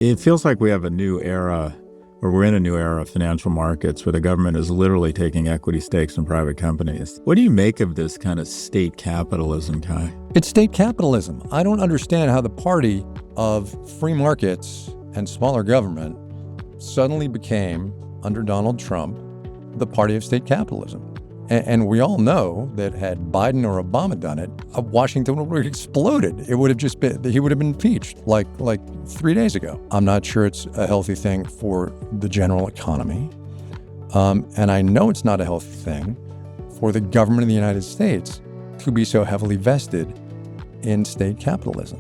It feels like we have a new era, or we're in a new era of financial markets where the government is literally taking equity stakes in private companies. What do you make of this kind of state capitalism, Kai? It's state capitalism. I don't understand how the party of free markets and smaller government suddenly became, under Donald Trump, the party of state capitalism. And we all know that had Biden or Obama done it, Washington would have exploded. It would have just been, he would have been impeached like 3 days ago. I'm not sure it's a healthy thing for the general economy. And I know it's not a healthy thing for the government of the United States to be so heavily vested in state capitalism.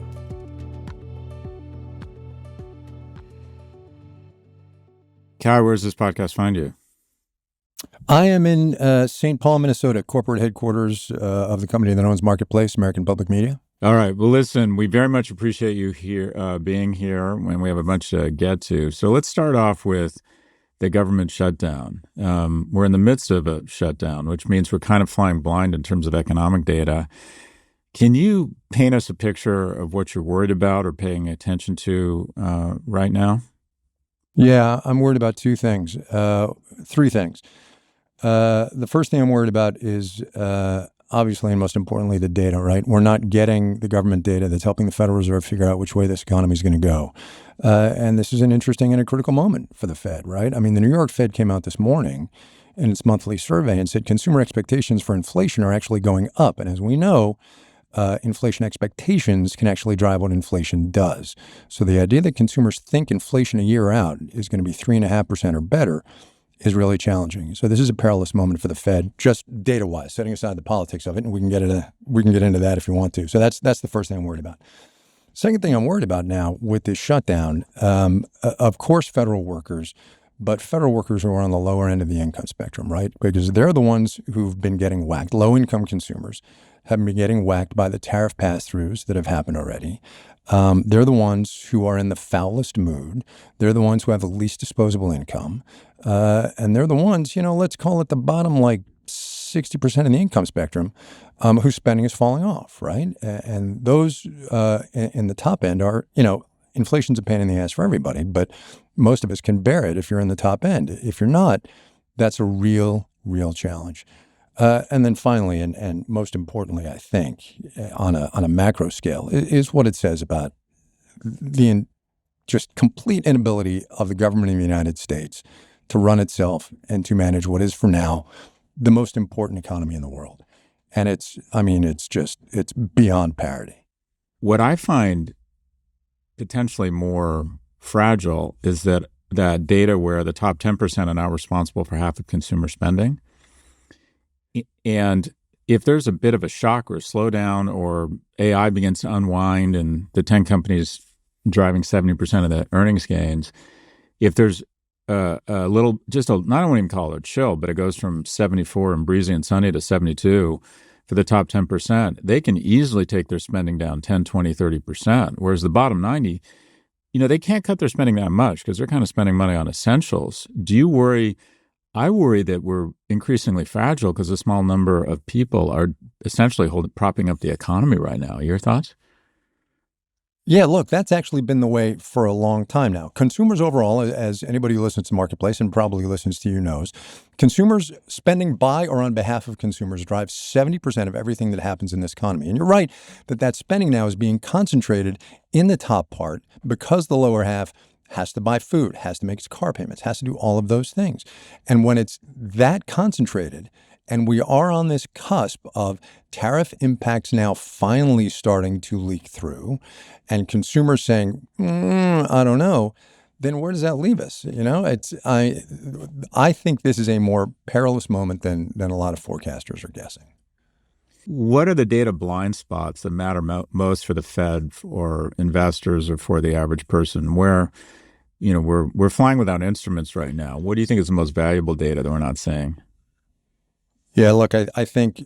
Kai, where does this podcast find you? I am in St. Paul, Minnesota, corporate headquarters of the company that owns Marketplace, American Public Media. All right. Well, listen, we very much appreciate you here being here, and we have a bunch to get to. So let's start off with the government shutdown. We're in the midst of a shutdown, which means we're kind of flying blind in terms of economic data. Can you paint us a picture of what you're worried about or paying attention to right now? Yeah, I'm worried about three things. The first thing I'm worried about is obviously and most importantly the data, right? We're not getting the government data that's helping the Federal Reserve figure out which way this economy is going to go. And this is an interesting and a critical moment for the Fed, right? I mean, the New York Fed came out this morning in its monthly survey and said consumer expectations for inflation are actually going up. And as we know, inflation expectations can actually drive what inflation does. So the idea that consumers think inflation a year out is going to be 3.5% or better is really challenging. So this is a perilous moment for the Fed, just data-wise, setting aside the politics of it, and we can get into that if you want to. So that's the first thing I'm worried about. Second thing I'm worried about now with this shutdown, of course, federal workers, but federal workers who are on the lower end of the income spectrum, right? Because they're the ones who've been getting whacked. Low-income consumers have been getting whacked by the tariff pass-throughs that have happened already. They're the ones who are in the foulest mood. They're the ones who have the least disposable income. And they're the ones, let's call it the bottom, like 60% of the income spectrum, whose spending is falling off, right? And those in the top end are, inflation's a pain in the ass for everybody, but most of us can bear it if you're in the top end. If you're not, that's a real challenge. And then finally, and most importantly, I think, on a macro scale, is what it says about the just complete inability of the government of the United States to run itself and to manage what is, for now, the most important economy in the world. And it's beyond parity. What I find potentially more fragile is that data where the top 10% are now responsible for half of consumer spending. And if there's a bit of a shock or a slowdown or AI begins to unwind and the 10 companies driving 70% of the earnings gains, if there's a little, I don't even call it a chill, but it goes from 74 and breezy and sunny to 72 for the top 10%, they can easily take their spending down 10, 20, 30%. Whereas the bottom 90, they can't cut their spending that much because they're kind of spending money on essentials. Do you worry? I worry that we're increasingly fragile because a small number of people are essentially propping up the economy right now. Your thoughts? Yeah, look, that's actually been the way for a long time now. Consumers overall, as anybody who listens to Marketplace and probably listens to you knows, consumers spending by or on behalf of consumers drives 70% of everything that happens in this economy. And you're right that spending now is being concentrated in the top part because the lower half has to buy food, has to make its car payments, has to do all of those things. And when it's that concentrated, and we are on this cusp of tariff impacts now finally starting to leak through, and consumers saying, I don't know, then where does that leave us? I think this is a more perilous moment than a lot of forecasters are guessing. What are the data blind spots that matter most for the Fed or investors or for the average person? Where we're flying without instruments right now. What do you think is the most valuable data that we're not seeing? Yeah, look, I think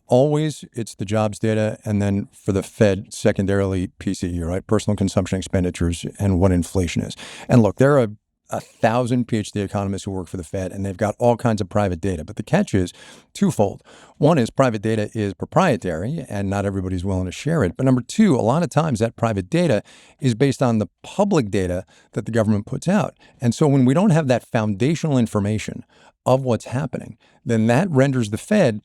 always it's the jobs data, and then for the Fed, secondarily PCE, right? Personal consumption expenditures and what inflation is. And look, there are 1,000 PhD economists who work for the Fed, and they've got all kinds of private data. But the catch is twofold. One is private data is proprietary, and not everybody's willing to share it. But number two, a lot of times that private data is based on the public data that the government puts out. And so when we don't have that foundational information of what's happening, then that renders the Fed,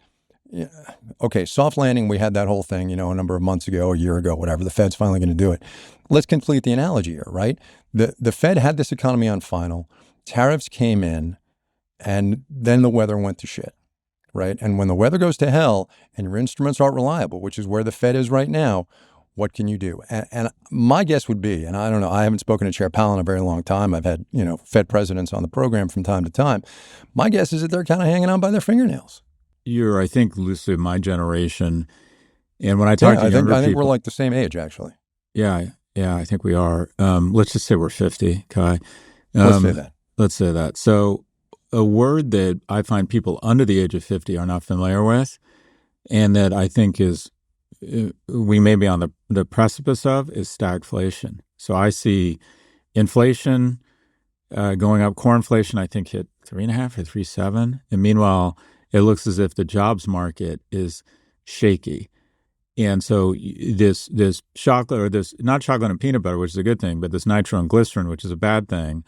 okay, soft landing, we had that whole thing, a number of months ago, a year ago, whatever. The Fed's finally going to do it. Let's complete the analogy here, right? The Fed had this economy on final. Tariffs came in, and then the weather went to shit, right? And when the weather goes to hell and your instruments aren't reliable, which is where the Fed is right now, what can you do? And my guess would be, and I don't know, I haven't spoken to Chair Powell in a very long time. I've had, Fed presidents on the program from time to time. My guess is that they're kind of hanging on by their fingernails. You're, I think, loosely my generation. And when I talk to younger people, I think we're like the same age, actually. Yeah, I think we are. Let's just say we're 50, Kai. Let's say that. Let's say that. So a word that I find people under the age of 50 are not familiar with, and that I think is we may be on the precipice of, is stagflation. So I see inflation going up. Core inflation, I think, hit 3.5 or 3.7. And meanwhile, it looks as if the jobs market is shaky. And so this chocolate, or this, not chocolate and peanut butter, which is a good thing, but this nitro and glycerin, which is a bad thing,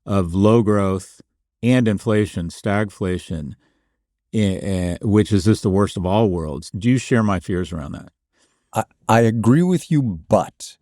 of low growth and inflation, stagflation, which is just the worst of all worlds. Do you share my fears around that? I agree with you, but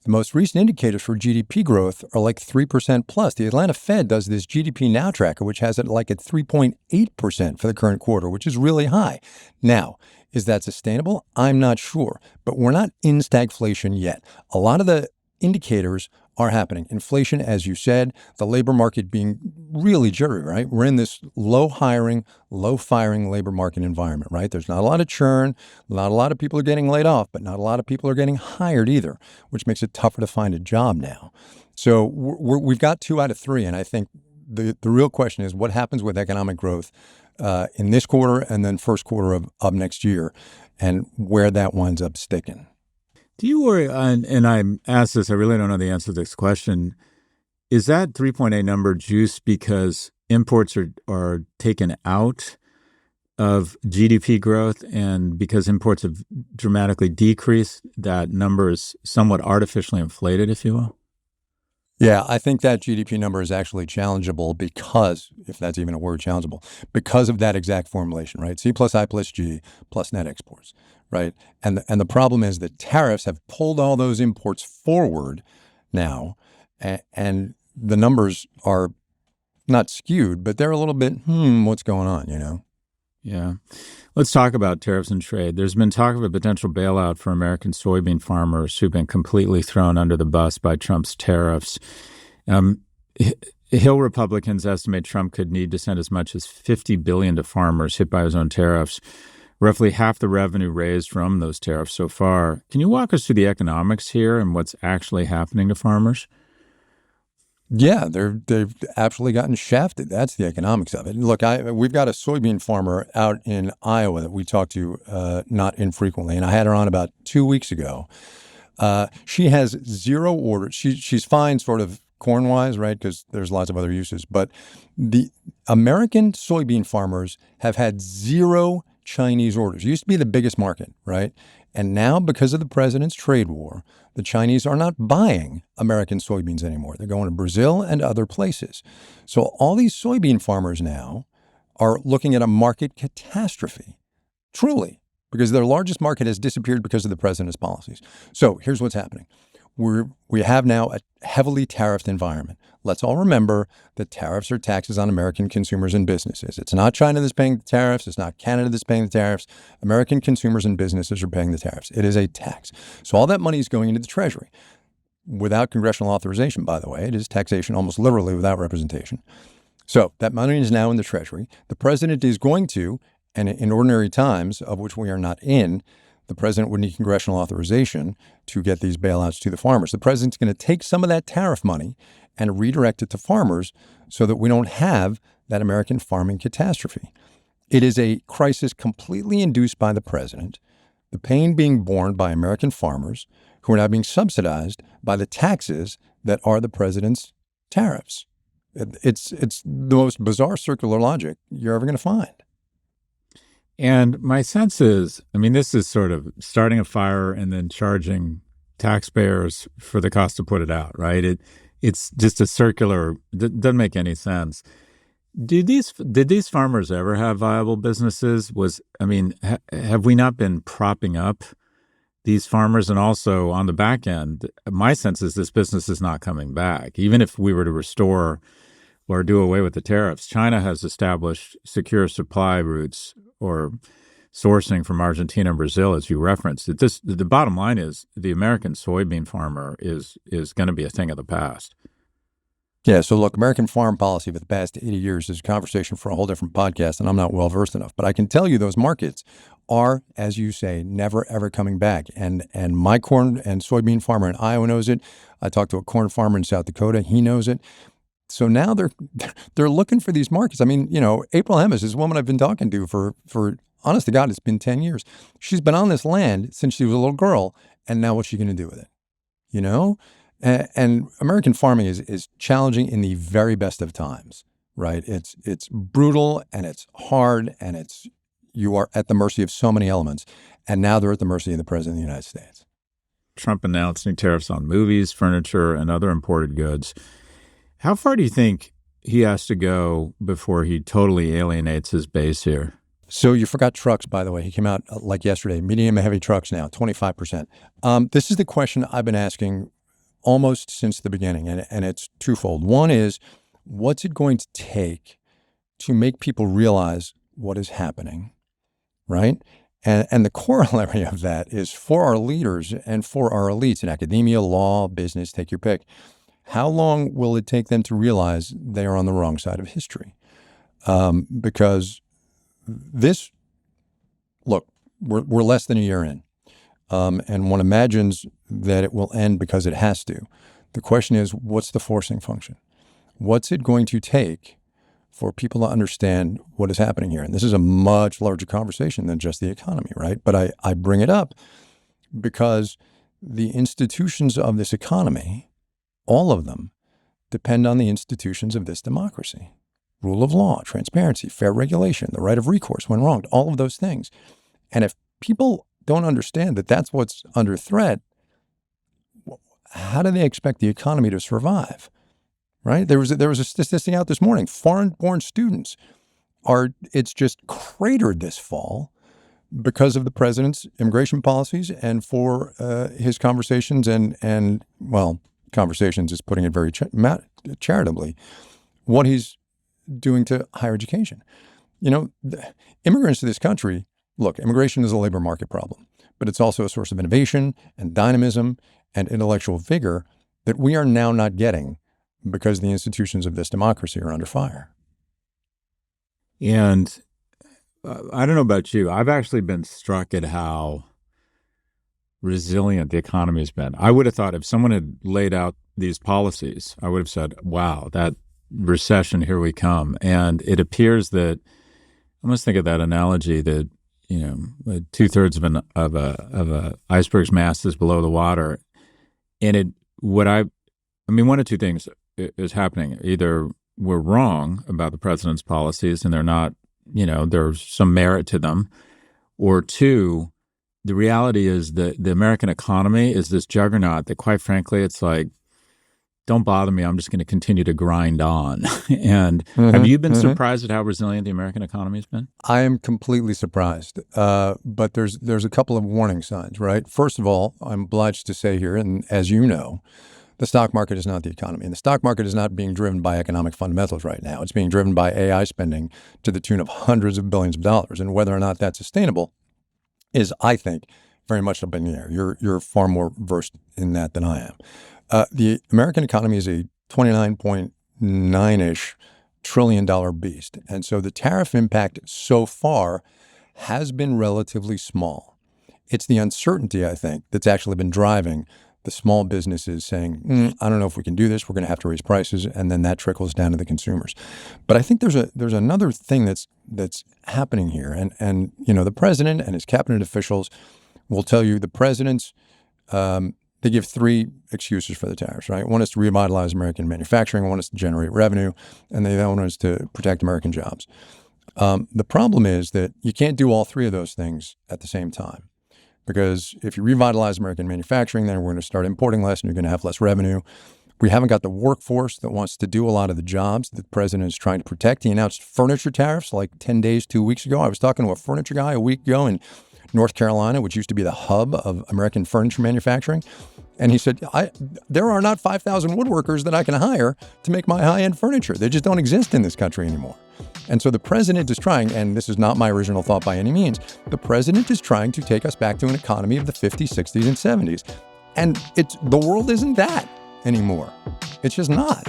the most recent indicators for GDP growth are like 3% plus. The Atlanta Fed does this GDP Now tracker, which has it like at 3.8% for the current quarter, which is really high. Now, is that sustainable? I'm not sure, but we're not in stagflation yet. A lot of the indicators are happening. Inflation, as you said, the labor market being really jittery, right? We're in this low hiring, low firing labor market environment, right? There's not a lot of churn. Not a lot of people are getting laid off, but not a lot of people are getting hired either, which makes it tougher to find a job now. So we've got 2 out of 3. And I think the real question is what happens with economic growth in this quarter and then first quarter of next year, and where that winds up sticking. Do you worry, and I'm asked this, I really don't know the answer to this question, is that 3.8 number juice because imports are taken out of GDP growth, and because imports have dramatically decreased, that number is somewhat artificially inflated, if you will? Yeah, I think that GDP number is actually challengeable because, if that's even a word, challengeable, because of that exact formulation, right? C plus I plus G plus net exports, right? And the problem is that tariffs have pulled all those imports forward now, and the numbers are not skewed, but they're a little bit, what's going on, Yeah. Let's talk about tariffs and trade. There's been talk of a potential bailout for American soybean farmers who've been completely thrown under the bus by Trump's tariffs. Hill Republicans estimate Trump could need to send as much as $50 billion to farmers hit by his own tariffs, roughly half the revenue raised from those tariffs so far. Can you walk us through the economics here and what's actually happening to farmers? Yeah, they've absolutely gotten shafted. That's the economics of it. Look, we've got a soybean farmer out in Iowa that we talk to not infrequently, and I had her on about 2 weeks ago. She has 0 orders. She's fine sort of corn-wise, right, because there's lots of other uses. But the American soybean farmers have had 0 Chinese orders. It used to be the biggest market, right? And now, because of the president's trade war, the Chinese are not buying American soybeans anymore. They're going to Brazil and other places. So all these soybean farmers now are looking at a market catastrophe, truly, because their largest market has disappeared because of the president's policies. So here's what's happening. We have now a heavily tariffed environment. Let's all remember that tariffs are taxes on American consumers and businesses. It's not China that's paying the tariffs. It's not Canada that's paying the tariffs. American consumers and businesses are paying the tariffs. It is a tax. So all that money is going into the Treasury without congressional authorization, by the way. It is taxation almost literally without representation. So that money is now in the Treasury. The president is going to, and in ordinary times, of which we are not in, the president would need congressional authorization to get these bailouts to the farmers. The president's going to take some of that tariff money and redirect it to farmers so that we don't have that American farming catastrophe. It is a crisis completely induced by the president, the pain being borne by American farmers who are now being subsidized by the taxes that are the president's tariffs. It's the most bizarre circular logic you're ever going to find. And my sense is, I mean, this is sort of starting a fire and then charging taxpayers for the cost to put it out, right? It's just a circular, doesn't make any sense. Did these farmers ever have viable businesses? Have we not been propping up these farmers? And also on the back end, my sense is this business is not coming back. Even if we were to restore or do away with the tariffs, China has established secure supply routes or sourcing from Argentina and Brazil, as you referenced. The bottom line is the American soybean farmer is going to be a thing of the past. Yeah, so look, American farm policy for the past 80 years is a conversation for a whole different podcast, and I'm not well-versed enough. But I can tell you those markets are, as you say, never, ever coming back. And my corn and soybean farmer in Iowa knows it. I talked to a corn farmer in South Dakota. He knows it. So now they're looking for these markets. I mean, April Hemis is a woman I've been talking to for honest to God, it's been 10 years. She's been on this land since she was a little girl, and now what's she going to do with it? And American farming is challenging in the very best of times, right? It's brutal and it's hard and you are at the mercy of so many elements. And now they're at the mercy of the President of the United States. Trump announced new tariffs on movies, furniture, and other imported goods. How far do you think he has to go before he totally alienates his base here? So you forgot trucks, by the way. He came out like yesterday, medium and heavy trucks now, 25%. This is the question I've been asking almost since the beginning, and it's twofold. One is, what's it going to take to make people realize what is happening, right? And the corollary of that is for our leaders and for our elites in academia, law, business, take your pick. How long will it take them to realize they are on the wrong side of history? Because we're less than a year in. And one imagines that it will end because it has to. The question is, what's the forcing function? What's it going to take for people to understand what is happening here? And this is a much larger conversation than just the economy, right? But I bring it up because the institutions of this economy, all of them, depend on the institutions of this democracy. Rule of law, transparency, fair regulation, the right of recourse when wronged, all of those things. And if people don't understand that that's what's under threat, how do they expect the economy to survive, right? There was a statistic out this morning. Foreign-born students it's just cratered this fall because of the president's immigration policies and for his conversations and conversations is putting it very charitably, what he's doing to higher education. Immigrants to this country, look, immigration is a labor market problem, but it's also a source of innovation and dynamism and intellectual vigor that we are now not getting because the institutions of this democracy are under fire. And I don't know about you. I've actually been struck at how resilient the economy has been. I would have thought if someone had laid out these policies, I would have said, wow, that recession, here we come. And it appears that, I must think of that analogy that, 2/3 of a iceberg's mass is below the water. And one of two things is happening. Either we're wrong about the president's policies and they're not, there's some merit to them. Or two, the reality is that the American economy is this juggernaut that, quite frankly, it's like, don't bother me. I'm just going to continue to grind on. And have you been surprised at how resilient the American economy has been? I am completely surprised. But there's a couple of warning signs, right? First of all, I'm obliged to say here, and as you know, the stock market is not the economy. And the stock market is not being driven by economic fundamentals right now. It's being driven by AI spending to the tune of hundreds of billions of dollars. And whether or not that's sustainable is, I think, very much up in the air. You're far more versed in that than I am. The American economy is a $29.9-ish trillion beast. And so the tariff impact so far has been relatively small. It's the uncertainty, I think, that's actually been driving the small businesses saying, I don't know if we can do this. We're going to have to raise prices. And then that trickles down to the consumers. But I think there's another thing that's happening here. And the president and his cabinet officials will tell you the president's they give three excuses for the tariffs, right? One is to revitalize American manufacturing, one is to generate revenue, and the other one is to protect American jobs. The problem is that you can't do all three of those things at the same time. Because if you revitalize American manufacturing, then we're going to start importing less and you're going to have less revenue. We haven't got the workforce that wants to do a lot of the jobs that the president is trying to protect. He announced furniture tariffs like 10 days, 2 weeks ago. I was talking to a furniture guy a week ago in North Carolina, which used to be the hub of American furniture manufacturing. And he said, there are not 5,000 woodworkers that I can hire to make my high-end furniture. They just don't exist in this country anymore. And so the president is trying, and this is not my original thought by any means, the president is trying to take us back to an economy of the 50s, 60s, and 70s. And the world isn't that anymore. It's just not.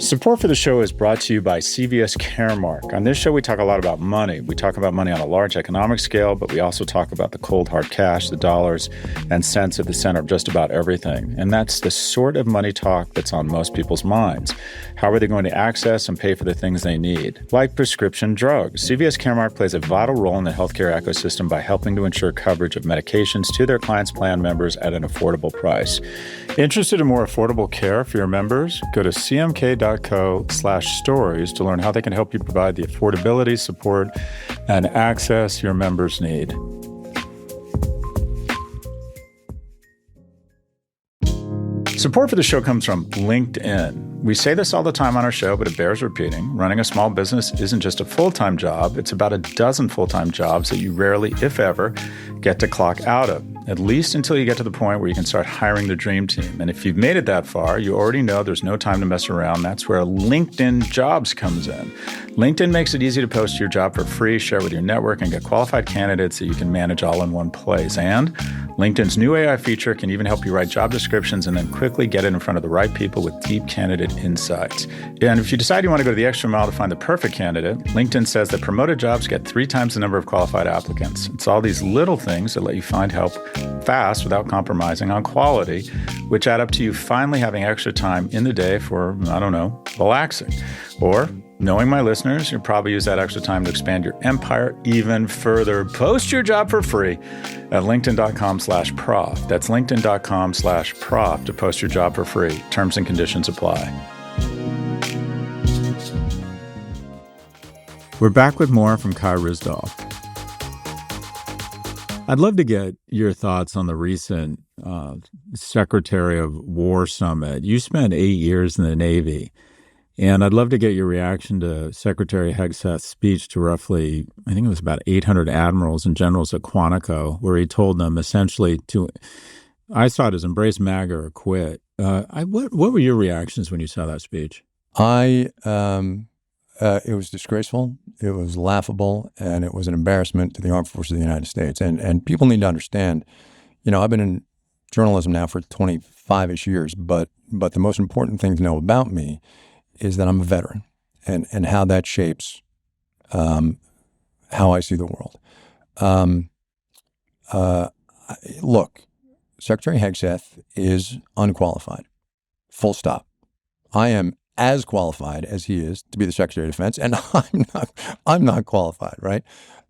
Support for the show is brought to you by CVS Caremark. On this show, we talk a lot about money. We talk about money on a large economic scale, but we also talk about the cold, hard cash, the dollars and cents at the center of just about everything. And that's the sort of money talk that's on most people's minds. How are they going to access and pay for the things they need? Like prescription drugs. CVS Caremark plays a vital role in the healthcare ecosystem by helping to ensure coverage of medications to their clients' plan members at an affordable price. Interested in more affordable care for your members? Go to cmk.co/stories to learn how they can help you provide the affordability, support, and access your members need. Support for the show comes from LinkedIn. We say this all the time on our show, but it bears repeating. Running a small business isn't just a full-time job. It's about a dozen full-time jobs that you rarely, if ever, get to clock out of, at least until you get to the point where you can start hiring the dream team. And if you've made it that far, you already know there's no time to mess around. That's where LinkedIn Jobs comes in. LinkedIn makes it easy to post your job for free, share with your network, and get qualified candidates that you can manage all in one place. And LinkedIn's new AI feature can even help you write job descriptions and then quickly get it in front of the right people with deep candidate insights. And if you decide you want to go to the extra mile to find the perfect candidate, LinkedIn says that promoted jobs get 3 times the number of qualified applicants. It's all these little things that let you find help fast without compromising on quality, which add up to you finally having extra time in the day for, I don't know, relaxing. Or, knowing my listeners, you'll probably use that extra time to expand your empire even further. Post your job for free at linkedin.com/prof. That's linkedin.com/prof to post your job for free. Terms and conditions apply. We're back with more from Kai Ryssdal. I'd love to get your thoughts on the recent Secretary of War Summit. You spent 8 years in the Navy, and I'd love to get your reaction to Secretary Hegseth's speech to roughly, I think it was about 800 admirals and generals at Quantico, where he told them essentially to, I saw it as embrace MAGA or quit. What were your reactions when you saw that speech? It was disgraceful, it was laughable, and it was an embarrassment to the armed forces of the United States. And people need to understand, I've been in journalism now for 25-ish years, but the most important thing to know about me is that I'm a veteran and how that shapes how I see the world. Look, Secretary Hegseth is unqualified, full stop. I am as qualified as he is to be the Secretary of Defense, and I'm not qualified, right?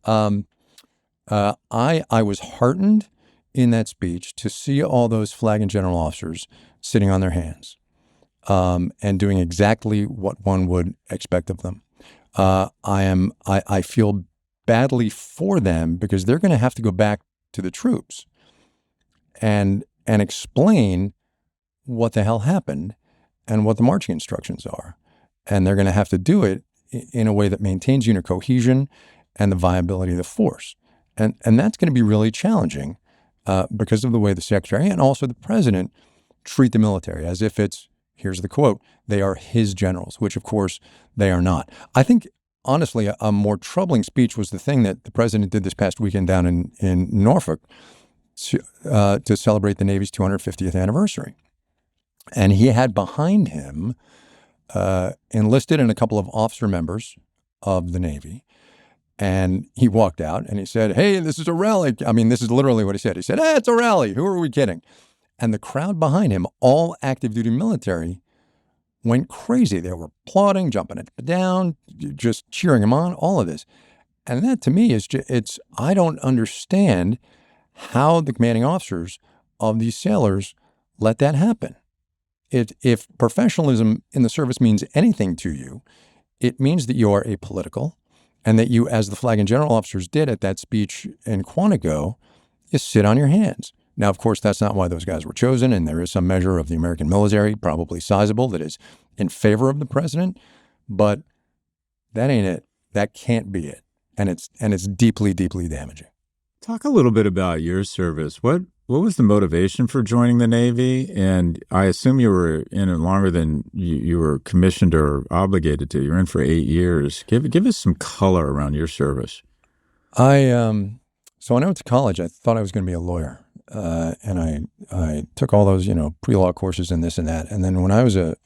I was heartened in that speech to see all those flag and general officers sitting on their hands and doing exactly what one would expect of them. I feel badly for them because they're going to have to go back to the troops and explain what the hell happened and what the marching instructions are. And they're going to have to do it in a way that maintains unit cohesion and the viability of the force. And that's going to be really challenging because of the way the Secretary and also the President treat the military as if it's, here's the quote, they are his generals, which of course they are not. I think, honestly, a more troubling speech was the thing that the President did this past weekend down in Norfolk to celebrate the Navy's 250th anniversary. And he had behind him enlisted and a couple of officer members of the Navy. And he walked out and he said, hey, this is a rally. I mean, this is literally what he said. He said, hey, it's a rally. Who are we kidding? And the crowd behind him, all active duty military, went crazy. They were applauding, jumping up and down, just cheering him on, all of this. And that to me is I don't understand how the commanding officers of these sailors let that happen. If professionalism in the service means anything to you, it means that you are apolitical and that you, as the flag and general officers did at that speech in Quantico, is sit on your hands. Now, of course, that's not why those guys were chosen, and there is some measure of the American military, probably sizable, that is in favor of the president, but that ain't it. That can't be it. And it's deeply, deeply damaging. Talk a little bit about your service. What was the motivation for joining the Navy? And I assume you were in it longer than you were commissioned or obligated to. You were in for 8 years. Give us some color around your service. So when I went to college, I thought I was going to be a lawyer, and I took all those pre-law courses and this and that. And then when I was a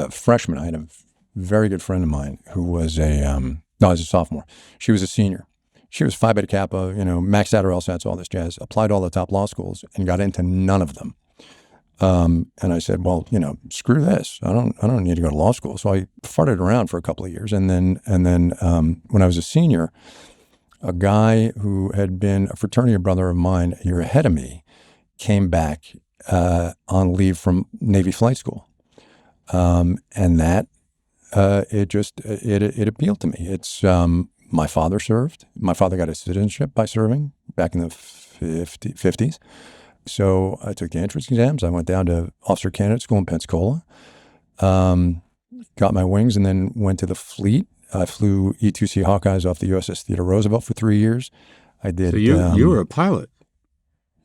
freshman, I had a very good friend of mine who was I was a sophomore. She was a senior. She was Phi Beta Kappa, maxed out her LSATs, all this jazz, applied to all the top law schools and got into none of them. And I said, well, screw this. I don't need to go to law school. So I farted around for a couple of years. And then when I was a senior, a guy who had been a fraternity brother of mine a year ahead of me came back on leave from Navy flight school. And that it appealed to me. It's my father served. My father got his citizenship by serving back in the 50s. So I took the entrance exams. I went down to officer candidate school in Pensacola, got my wings, and then went to the fleet. I flew E-2C Hawkeyes off the USS Theodore Roosevelt for 3 years. I did. So you were a pilot.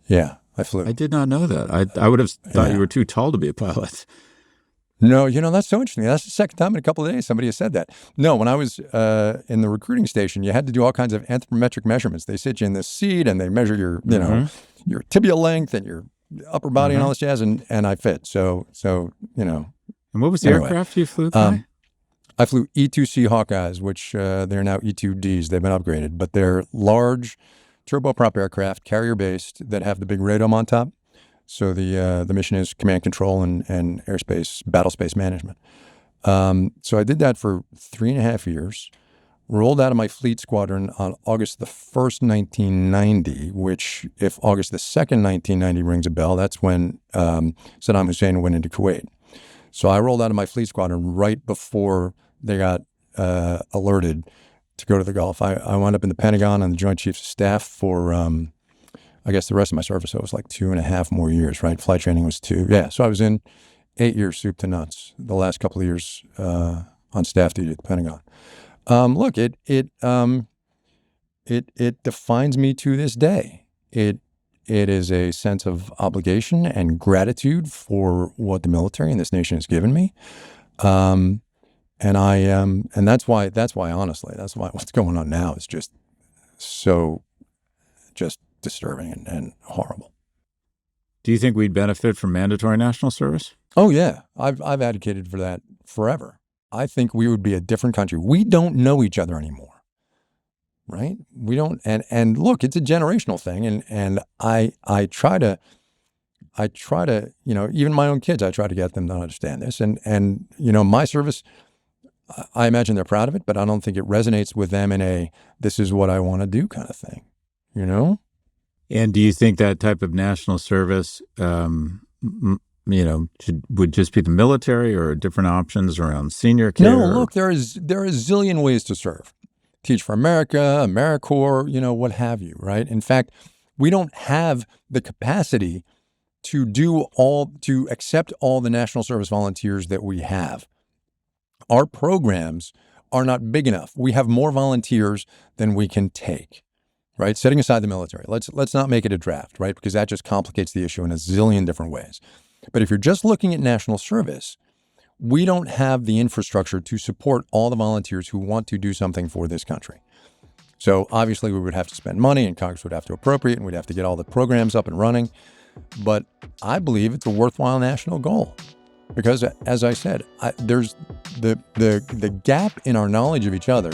Yeah, I flew. I did not know that. I would have thought you were too tall to be a pilot. No, that's so interesting. That's the second time in a couple of days somebody has said that. No, when I was in the recruiting station, you had to do all kinds of anthropometric measurements. They sit you in this seat and they measure your, your tibial length and your upper body and all this jazz, and I fit. So. And what was the aircraft you flew? I flew E-2C Hawkeyes, which they're now E-2Ds. They've been upgraded, but they're large turboprop aircraft, carrier-based, that have the big radome on top. So the mission is command control and airspace, battle space management. So I did that for 3.5 years, rolled out of my fleet squadron on August the 1st, 1990, which if August the 2nd, 1990 rings a bell, that's when Saddam Hussein went into Kuwait. So I rolled out of my fleet squadron right before they got alerted to go to the Gulf. I wound up in the Pentagon on the Joint Chiefs of Staff for I guess the rest of my service, so it was like 2.5 more years, right? Flight training was 2. Yeah, so I was in 8 years, soup to nuts, the last couple of years on staff duty at the Pentagon. Look, it defines me to this day. It is a sense of obligation and gratitude for what the military and this nation has given me. And that's why honestly, that's why what's going on now is just so disturbing and horrible. Do you think we'd benefit from mandatory national service? Oh yeah, I've advocated for that forever. I think we would be a different country. We don't know each other anymore, right? We don't, and look, it's a generational thing, and I try to, even my own kids, I try to get them to understand this, and my service, I imagine they're proud of it, but I don't think it resonates with them in a this is what I want to do kind of thing, And do you think that type of national service, would just be the military, or different options around senior care? No, look, there are a zillion ways to serve. Teach for America, AmeriCorps, what have you, right? In fact, we don't have the capacity to accept all the national service volunteers that we have. Our programs are not big enough. We have more volunteers than we can take. Right, setting aside the military, let's not make it a draft, right? Because that just complicates the issue in a zillion different ways. But if you're just looking at national service, we don't have the infrastructure to support all the volunteers who want to do something for this country. So obviously we would have to spend money, and Congress would have to appropriate, and we'd have to get all the programs up and running. But I believe it's a worthwhile national goal because, as I said, there's the gap in our knowledge of each other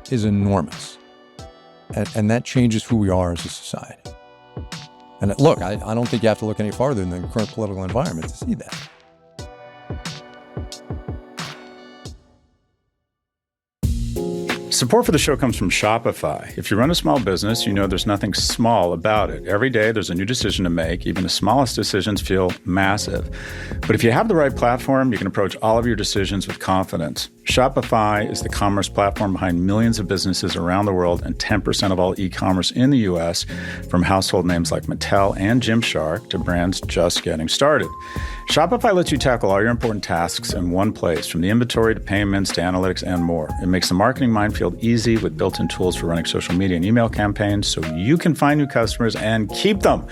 is enormous. And that changes who we are as a society. And look, I don't think you have to look any farther than the current political environment to see that. Support for the show comes from Shopify. If you run a small business, you know there's nothing small about it. Every day there's a new decision to make. Even the smallest decisions feel massive. But if you have the right platform, you can approach all of your decisions with confidence. Shopify is the commerce platform behind millions of businesses around the world and 10% of all e-commerce in the U.S., from household names like Mattel and Gymshark to brands just getting started. Shopify lets you tackle all your important tasks in one place, from the inventory to payments to analytics and more. It makes the marketing minefield easy with built-in tools for running social media and email campaigns so you can find new customers and keep them.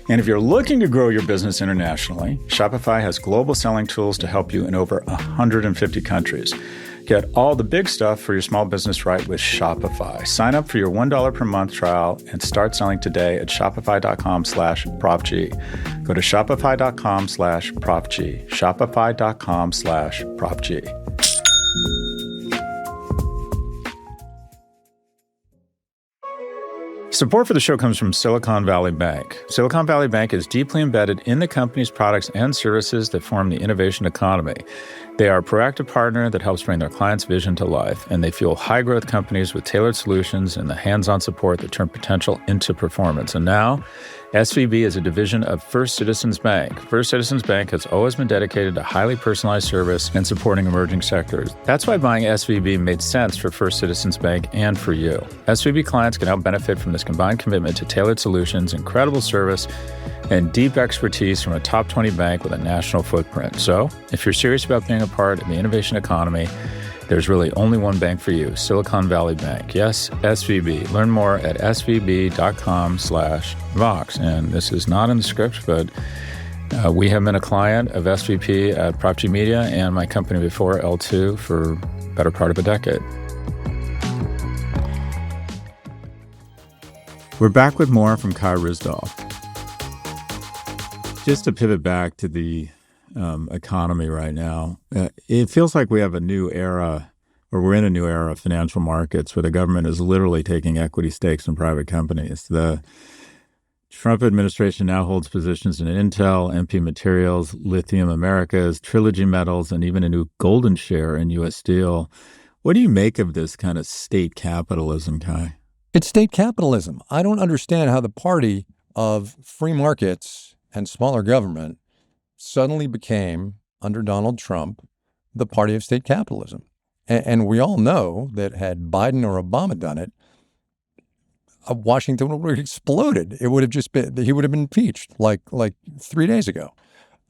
And if you're looking to grow your business internationally, Shopify has global selling tools to help you in over 150 countries. Get all the big stuff for your small business right with Shopify. Sign up for your $1 per month trial and start selling today at shopify.com/ProfG. Go to shopify.com/ProfG. Shopify.com/ProfG. Support for the show comes from Silicon Valley Bank. Silicon Valley Bank is deeply embedded in the company's products and services that form the innovation economy. They are a proactive partner that helps bring their clients' vision to life, and they fuel high-growth companies with tailored solutions and the hands-on support that turn potential into performance. And now, SVB is a division of First Citizens Bank. First Citizens Bank has always been dedicated to highly personalized service and supporting emerging sectors. That's why buying SVB made sense for First Citizens Bank and for you. SVB clients can help benefit from this combined commitment to tailored solutions, incredible service, and deep expertise from a top 20 bank with a national footprint. So, if you're serious about being a part of the innovation economy, there's really only one bank for you, Silicon Valley Bank. Yes, SVB. Learn more at svb.com/Vox. And this is not in the script, but we have been a client of SVP at Prop G Media and my company before, L2, for the better part of a decade. We're back with more from Kai Ryssdal. Just to pivot back to the economy right now, it feels like we have a new era, or we're in a new era of financial markets where the government is literally taking equity stakes in private companies. The Trump administration now holds positions in Intel, MP Materials, Lithium Americas, Trilogy Metals, and even a new golden share in U.S. Steel. What do you make of this kind of state capitalism, Kai? It's state capitalism. I don't understand how the party of free markets and smaller government suddenly became, under Donald Trump, the party of state capitalism. And we all know that had Biden or Obama done it, Washington would have exploded. It would have just been, he would have been impeached like 3 days ago.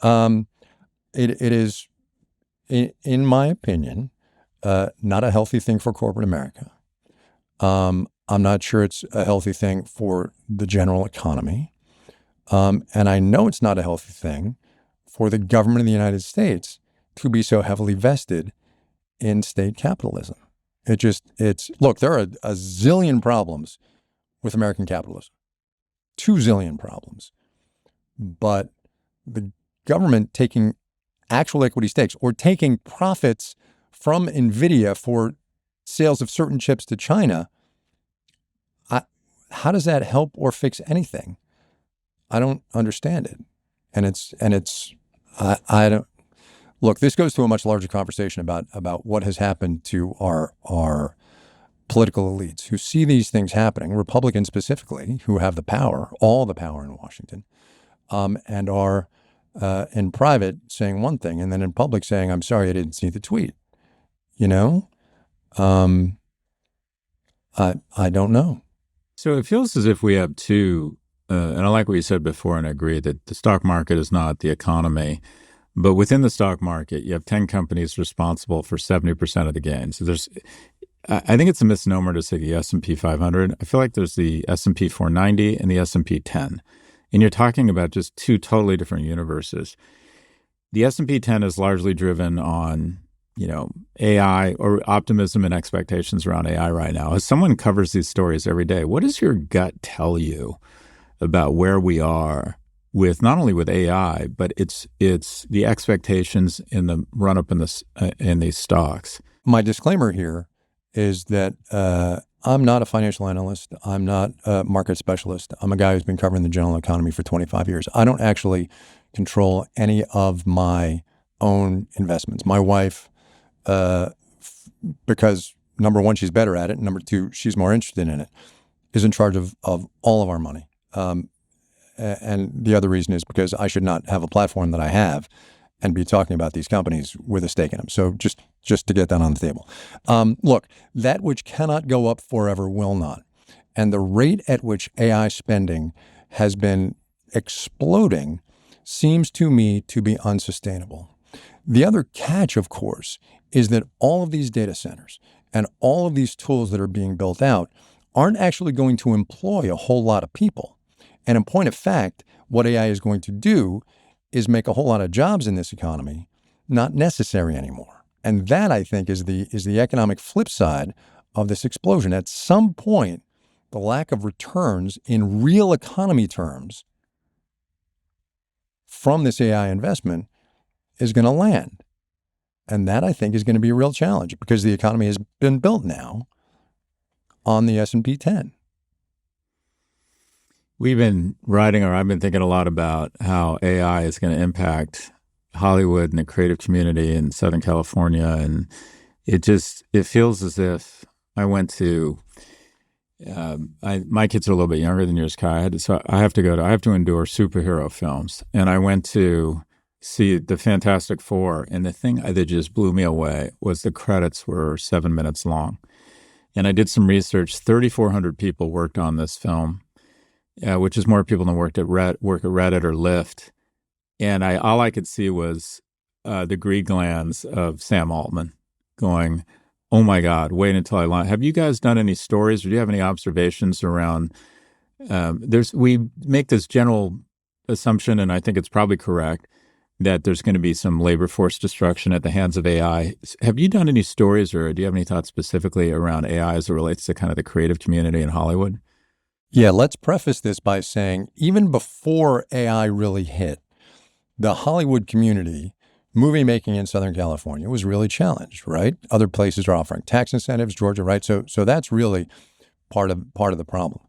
It is, in my opinion, not a healthy thing for corporate America. I'm not sure it's a healthy thing for the general economy. And I know it's not a healthy thing for the government of the United States to be so heavily vested in state capitalism. Look, there are a zillion problems with American capitalism, 2 zillion problems. But the government taking actual equity stakes or taking profits from NVIDIA for sales of certain chips to China, how does that help or fix anything? I don't understand it. I don't, look, this goes to a much larger conversation about what has happened to our political elites who see these things happening, Republicans specifically, who have the power, all the power in Washington, and are in private saying one thing and then in public saying, I'm sorry, I didn't see the tweet. You know? I don't know. So it feels as if we have two, and I like what you said before, and I agree that the stock market is not the economy, but within the stock market, you have 10 companies responsible for 70% of the gains. So I think it's a misnomer to say the S&P 500. I feel like there's the S&P 490 and the S&P 10, and you're talking about just two totally different universes. The S&P 10 is largely driven on, AI or optimism and expectations around AI right now. As someone covers these stories every day, what does your gut tell you about where we are with not only with AI, but it's the expectations in the run up in these stocks? My disclaimer here is that I'm not a financial analyst. I'm not a market specialist. I'm a guy who's been covering the general economy for 25 years. I don't actually control any of my own investments. My wife, because number one, she's better at it. Number two, she's more interested in it, is in charge of all of our money. And the other reason is because I should not have a platform that I have and be talking about these companies with a stake in them. So just to get that on the table. Look, that which cannot go up forever will not. And the rate at which AI spending has been exploding seems to me to be unsustainable. The other catch, of course, is that all of these data centers and all of these tools that are being built out aren't actually going to employ a whole lot of people. And in point of fact, what AI is going to do is make a whole lot of jobs in this economy not necessary anymore. And that, I think, is the economic flip side of this explosion. At some point, the lack of returns in real economy terms from this AI investment is going to land. And that, I think, is going to be a real challenge because the economy has been built now on the S&P 10. I've been thinking a lot about how AI is going to impact Hollywood and the creative community in Southern California. And it feels as if I went to, my kids are a little bit younger than yours, Kai. I have to endure superhero films. And I went to see the Fantastic Four. And the thing that just blew me away was the credits were 7 minutes long. And I did some research. 3,400 people worked on this film. Which is more people than work at Reddit or Lyft. And all I could see was the greed glands of Sam Altman going, oh my God, wait until I launch. Have you guys done any stories or do you have any observations around, we make this general assumption, and I think it's probably correct, that there's going to be some labor force destruction at the hands of AI. Have you done any stories or do you have any thoughts specifically around AI as it relates to kind of the creative community in Hollywood? Yeah, let's preface this by saying even before AI really hit, the Hollywood community, movie making in Southern California was really challenged, right? Other places are offering tax incentives, Georgia, right? So that's really part of the problem.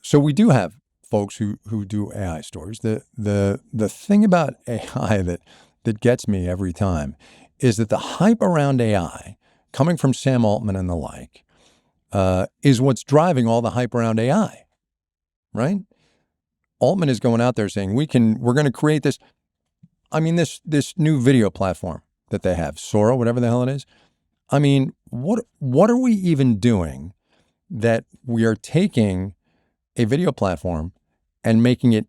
So we do have folks who do AI stories. The thing about AI that gets me every time is that the hype around AI coming from Sam Altman and the like is what's driving all the hype around AI, right? Altman is going out there saying we're going to create this. I mean, this new video platform that they have, Sora, whatever the hell it is. I mean, what are we even doing that we are taking a video platform and making it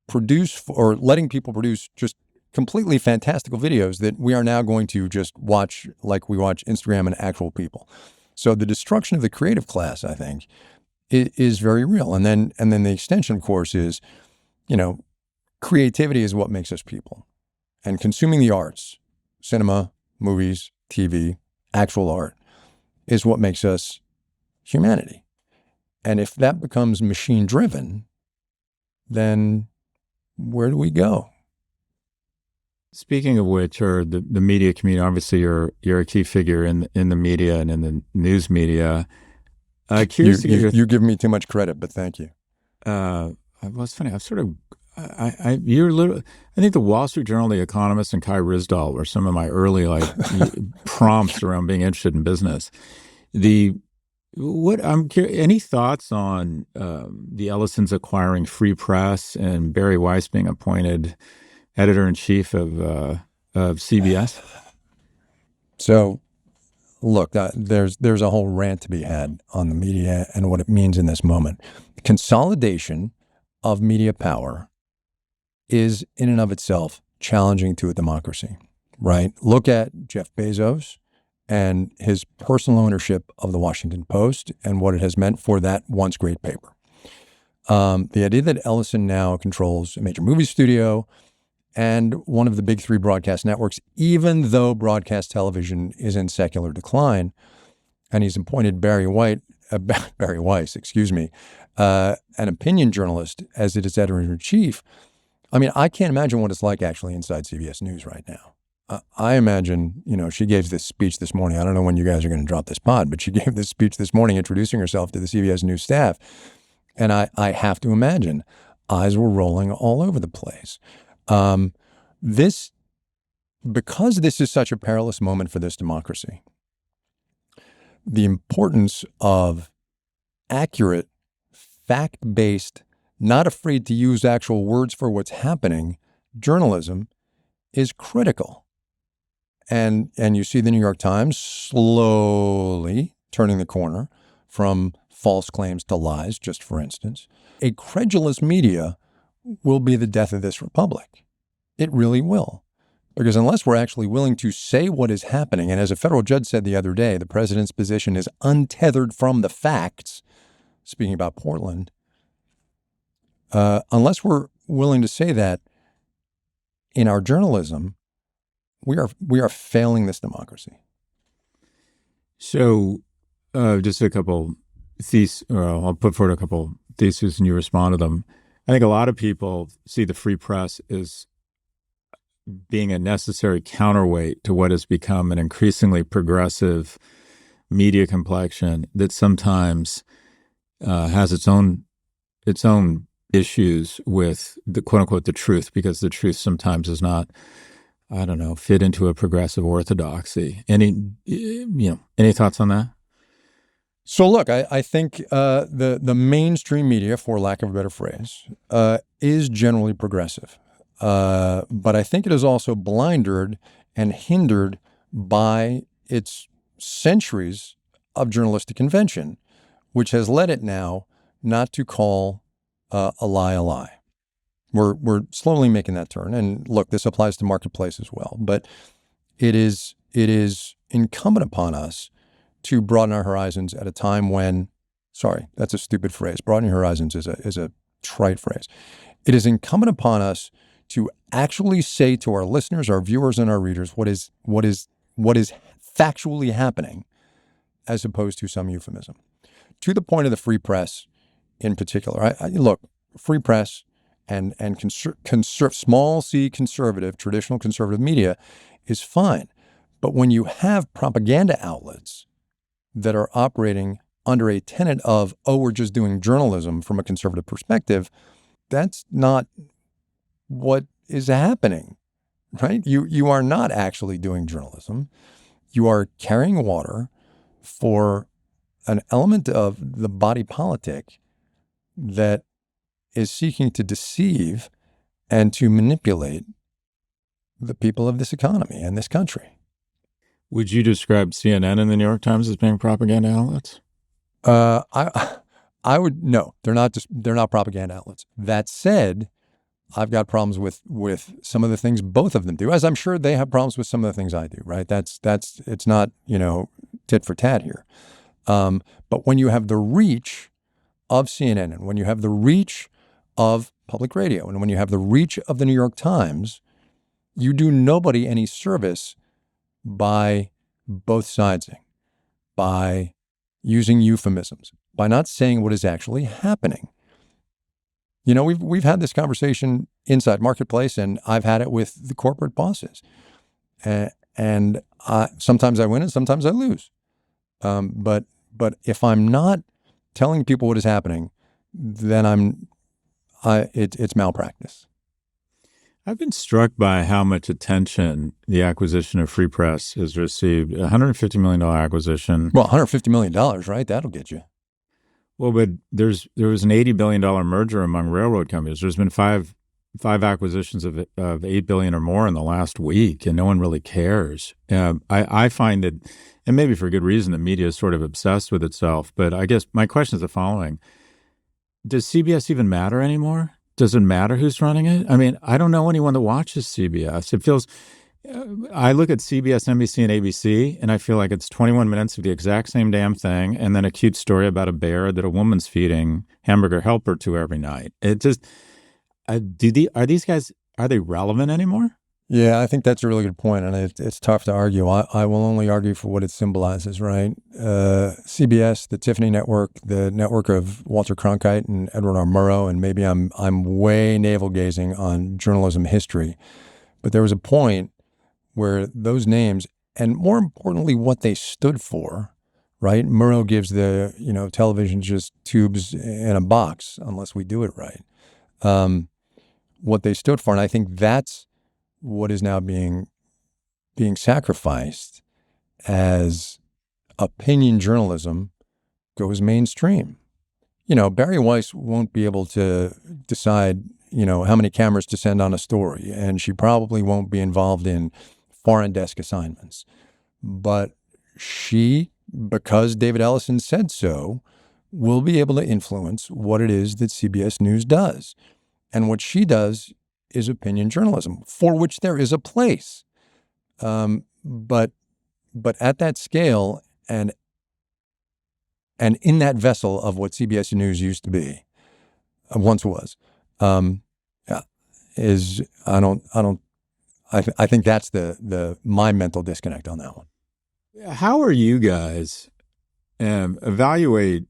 produce or letting people produce just completely fantastical videos that we are now going to just watch like we watch Instagram and actual people. So the destruction of the creative class, I think, is very real. And then the extension, of course, is, creativity is what makes us people. And consuming the arts, cinema, movies, TV, actual art, is what makes us humanity. And if that becomes machine driven, then where do we go? Speaking of which, or the media community, obviously you're a key figure in the media and in the news media. Curious you give me too much credit, but thank you. Well, it's funny. I think the Wall Street Journal, The Economist, and Kai Ryssdal were some of my early prompts around being interested in business. Any thoughts on the Ellisons acquiring Free Press and Bari Weiss being appointed editor-in-chief of CBS? So, look, there's a whole rant to be had on the media and what it means in this moment. Consolidation of media power is in and of itself challenging to a democracy, right? Look at Jeff Bezos and his personal ownership of the Washington Post and what it has meant for that once great paper. The idea that Ellison now controls a major movie studio and one of the big three broadcast networks, even though broadcast television is in secular decline, and he's appointed Bari Weiss, an opinion journalist as its editor-in-chief. I mean, I can't imagine what it's like actually inside CBS News right now. I imagine, she gave this speech this morning. I don't know when you guys are going to drop this pod, but she gave this speech this morning introducing herself to the CBS News staff. And I have to imagine eyes were rolling all over the place. Because this is such a perilous moment for this democracy, the importance of accurate, fact-based, not afraid to use actual words for what's happening, journalism is critical. And you see the New York Times slowly turning the corner from false claims to lies, just for instance. A credulous media will be the death of this republic. It really will. Because unless we're actually willing to say what is happening, and as a federal judge said the other day, the president's position is untethered from the facts, speaking about Portland, unless we're willing to say that in our journalism, we are failing this democracy. So just a couple I'll put forward a couple theses and you respond to them. I think a lot of people see the free press as being a necessary counterweight to what has become an increasingly progressive media complexion that sometimes has its own issues with the quote unquote the truth, because the truth sometimes is not, I don't know, fit into a progressive orthodoxy. Any thoughts on that? So look, I think the mainstream media, for lack of a better phrase, is generally progressive. But I think it is also blinded and hindered by its centuries of journalistic convention, which has led it now not to call a lie a lie. We're slowly making that turn. And look, this applies to marketplace as well. But it is incumbent upon us to broaden our horizons at a time when, sorry, that's a stupid phrase. Broadening horizons is a trite phrase. It is incumbent upon us to actually say to our listeners, our viewers, and our readers what is factually happening, as opposed to some euphemism. To the point of the free press in particular, look, free press and small c conservative, traditional conservative media is fine. But when you have propaganda outlets that are operating under a tenet of, oh, we're just doing journalism from a conservative perspective, that's not what is happening, right? You are not actually doing journalism. You are carrying water for an element of the body politic that is seeking to deceive and to manipulate the people of this economy and this country. Would you describe CNN and the New York Times as being propaganda outlets? I would no. They're not propaganda outlets. That said, I've got problems with some of the things both of them do, as I'm sure they have problems with some of the things I do. Right? That's it's not tit for tat here. But when you have the reach of CNN and when you have the reach of public radio and when you have the reach of the New York Times, you do nobody any service by both sidesing, by using euphemisms, by not saying what is actually happening. We've had this conversation inside Marketplace, and I've had it with the corporate bosses. And sometimes I win and sometimes I lose. But if I'm not telling people what is happening, then it's malpractice. I've been struck by how much attention the acquisition of Free Press has received. $150 million acquisition. Well, $150 million, right? That'll get you. Well, but there was an $80 billion merger among railroad companies. There's been five acquisitions of $8 billion or more in the last week, and no one really cares. I find that, and maybe for good reason, the media is sort of obsessed with itself. But I guess my question is the following. Does CBS even matter anymore? Does it matter who's running it? I mean, I don't know anyone that watches CBS. It feels, I look at CBS, NBC, and ABC, and I feel like it's 21 minutes of the exact same damn thing, and then a cute story about a bear that a woman's feeding hamburger helper to every night. It just, are these guys, are they relevant anymore? Yeah, I think that's a really good point, and it's tough to argue. I will only argue for what it symbolizes, right? CBS, the Tiffany Network, the network of Walter Cronkite and Edward R. Murrow, and maybe I'm way navel-gazing on journalism history, but there was a point where those names, and more importantly, what they stood for, right? Murrow gives the, television just tubes in a box unless we do it right. What they stood for, and I think that's what is now being sacrificed as opinion journalism goes mainstream. Bari Weiss won't be able to decide, how many cameras to send on a story, and she probably won't be involved in foreign desk assignments. But she, because David Ellison said so, will be able to influence what it is that CBS News does. And what she does is opinion journalism, for which there is a place. But at that scale and in that vessel of what CBS News used to be, once was, I think that's my mental disconnect on that one. How are you guys evaluate?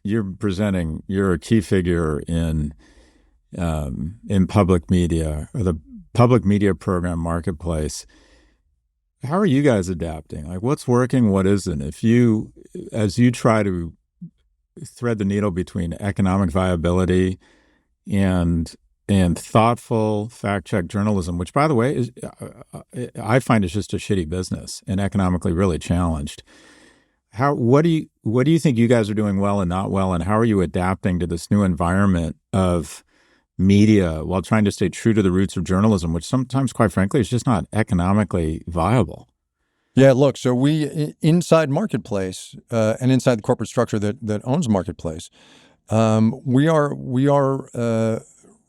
You're a key figure in public media, or the public media program marketplace. How are you guys adapting? Like, what's working, what isn't? As you try to thread the needle between economic viability and thoughtful fact-check journalism, which, by the way, is I find is just a shitty business and economically really challenged. What do you think you guys are doing well and not well, and how are you adapting to this new environment of media while trying to stay true to the roots of journalism, which sometimes, quite frankly, is just not economically viable? Yeah, look, so we, inside Marketplace and inside the corporate structure that owns Marketplace, we are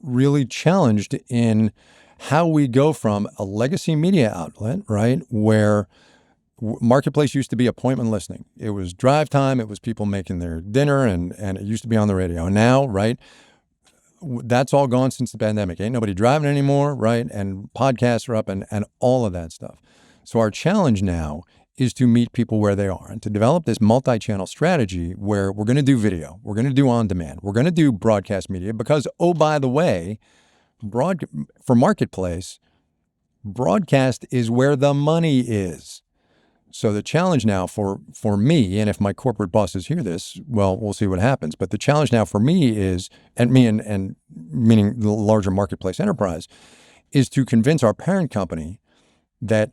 really challenged in how we go from a legacy media outlet, right, where Marketplace used to be appointment listening. It was drive time. It was people making their dinner, and it used to be on the radio. And now, right, that's all gone since the pandemic. Ain't nobody driving anymore, right? And podcasts are up and all of that stuff. So our challenge now is to meet people where they are and to develop this multi-channel strategy where we're going to do video, we're going to do on demand, we're going to do broadcast media because, oh, by the way, for Marketplace, broadcast is where the money is. So the challenge now for me, and if my corporate bosses hear this, well, we'll see what happens. But the challenge now for me is, and meaning the larger Marketplace enterprise, is to convince our parent company that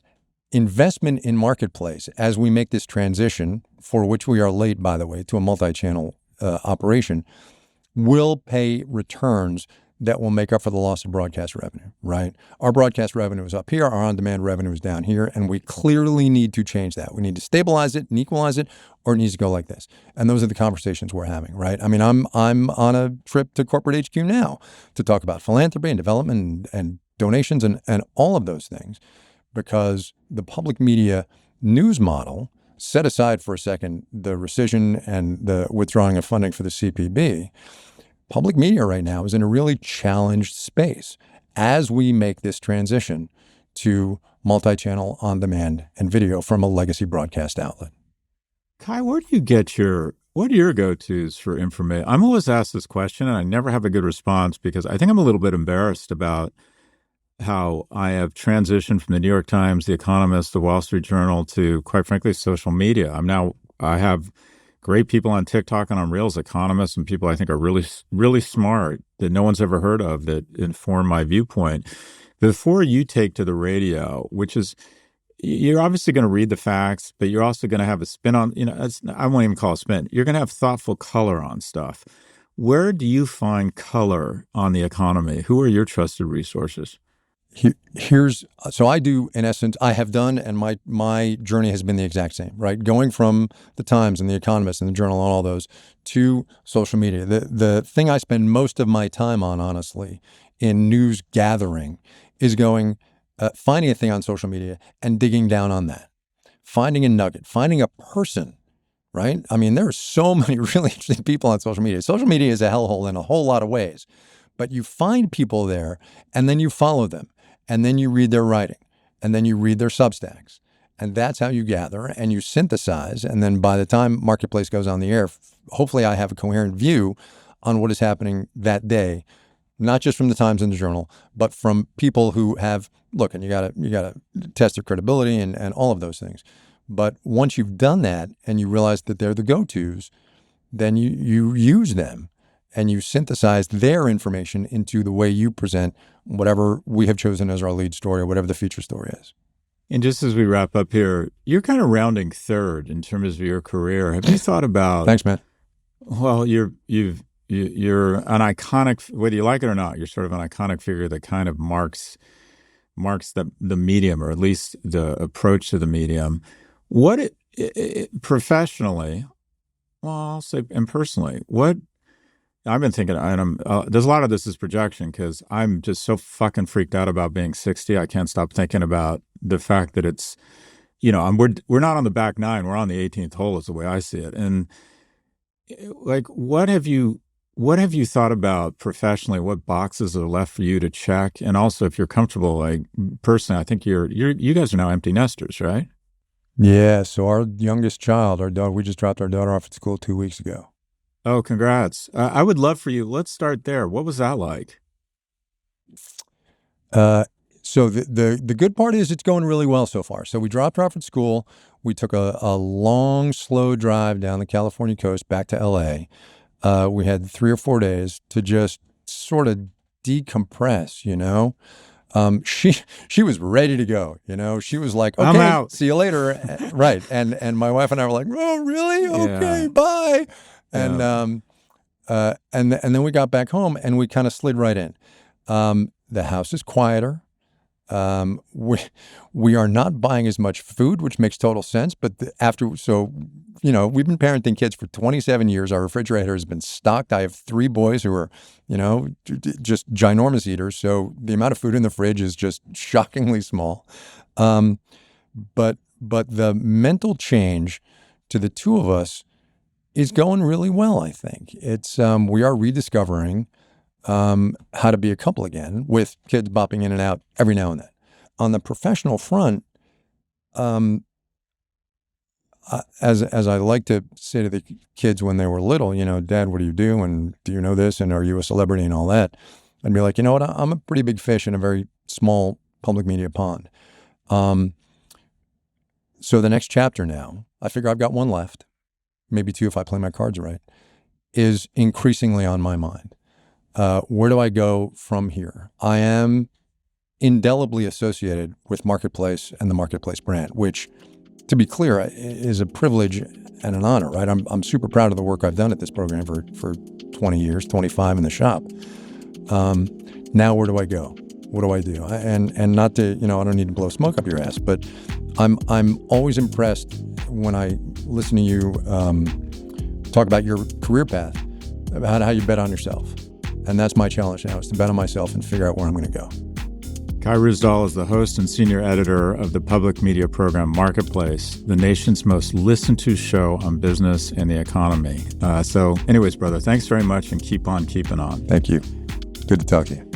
investment in Marketplace, as we make this transition, for which we are late, by the way, to a multi-channel operation, will pay returns that will make up for the loss of broadcast revenue, right? Our broadcast revenue is up here, our on-demand revenue is down here, and we clearly need to change that. We need to stabilize it and equalize it, or it needs to go like this. And those are the conversations we're having, right? I mean, I'm on a trip to corporate HQ now to talk about philanthropy and development and donations and all of those things, because the public media news model, set aside for a second the rescission and the withdrawing of funding for the CPB, public media right now is in a really challenged space as we make this transition to multi-channel, on-demand, and video from a legacy broadcast outlet. Kai, what are your go-tos for information? I'm always asked this question, and I never have a good response because I think I'm a little bit embarrassed about how I have transitioned from the New York Times, The Economist, the Wall Street Journal to, quite frankly, social media. I have great people on TikTok and on Reels, economists and people I think are really, really smart that no one's ever heard of that inform my viewpoint. Before you take to the radio, which is, you're obviously going to read the facts, but you're also going to have a spin on, I won't even call it spin. You're going to have thoughtful color on stuff. Where do you find color on the economy? Who are your trusted resources? So I do, in essence, I have done, and my journey has been the exact same, right? Going from the Times and the Economist and the Journal and all those to social media. The thing I spend most of my time on, honestly, in news gathering is finding a thing on social media and digging down on that, finding a nugget, finding a person, right? I mean, there are so many really interesting people on social media. Social media is a hellhole in a whole lot of ways, but you find people there and then you follow them. And then you read their writing, and then you read their Substacks. And that's how you gather and you synthesize. And then by the time Marketplace goes on the air, hopefully I have a coherent view on what is happening that day, not just from the Times and the Journal, but from people who have, look, and you gotta test their credibility and all of those things. But once you've done that and you realize that they're the go-tos, then you use them. And you synthesize their information into the way you present whatever we have chosen as our lead story or whatever the feature story is. And just as we wrap up here, you're kind of rounding third in terms of your career. Have you thought about? Thanks, man. Well, you're an iconic, whether you like it or not. You're sort of an iconic figure that kind of marks the medium, or at least the approach to the medium. What professionally, well, I'll say, and personally, what I've been thinking, and there's a lot of this is projection because I'm just so fucking freaked out about being 60. I can't stop thinking about the fact that it's, we're not on the back nine, we're on the 18th hole is the way I see it. And like, what have you thought about professionally? What boxes are left for you to check? And also, if you're comfortable, like personally, I think you guys are now empty nesters, right? Yeah. So our youngest child, our daughter, we just dropped our daughter off at school 2 weeks ago. Oh, congrats. I would love for you. Let's start there. What was that like? So the good part is it's going really well so far. So we dropped her off at school. We took a long, slow drive down the California coast back to LA. We had 3 or 4 days to just sort of decompress, She was ready to go, She was like, okay, I'm out. See you later. Right. And my wife and I were like, oh, really? Okay, bye. And and then we got back home and we kind of slid right in. The house is quieter. We are not buying as much food, which makes total sense. But we've been parenting kids for 27 years. Our refrigerator has been stocked. I have 3 boys who are, just ginormous eaters. So the amount of food in the fridge is just shockingly small. But the mental change to the 2 of us is going really well, I think. It's we are rediscovering how to be a couple again, with kids bopping in and out every now and then. On the professional front, as I like to say to the kids when they were little, Dad, what do you do? And do you know this? And are you a celebrity and all that? I'd be like, you know what? I'm a pretty big fish in a very small public media pond. So the next chapter now, I figure I've got 1 left, maybe 2 if I play my cards right, is increasingly on my mind. Where do I go from here? I am indelibly associated with Marketplace and the Marketplace brand, which, to be clear, is a privilege and an honor, right? I'm super proud of the work I've done at this program for 20 years, 25 in the shop. Now where do I go? What do I do? And not to, I don't need to blow smoke up your ass, but I'm always impressed when I listen to you talk about your career path, about how you bet on yourself. And that's my challenge now, is to bet on myself and figure out where I'm going to go. Kai Ryssdal is the host and senior editor of the public media program Marketplace, the nation's most listened to show on business and the economy. So anyways, brother, thanks very much and keep on keeping on. Thank you. Good to talk to you.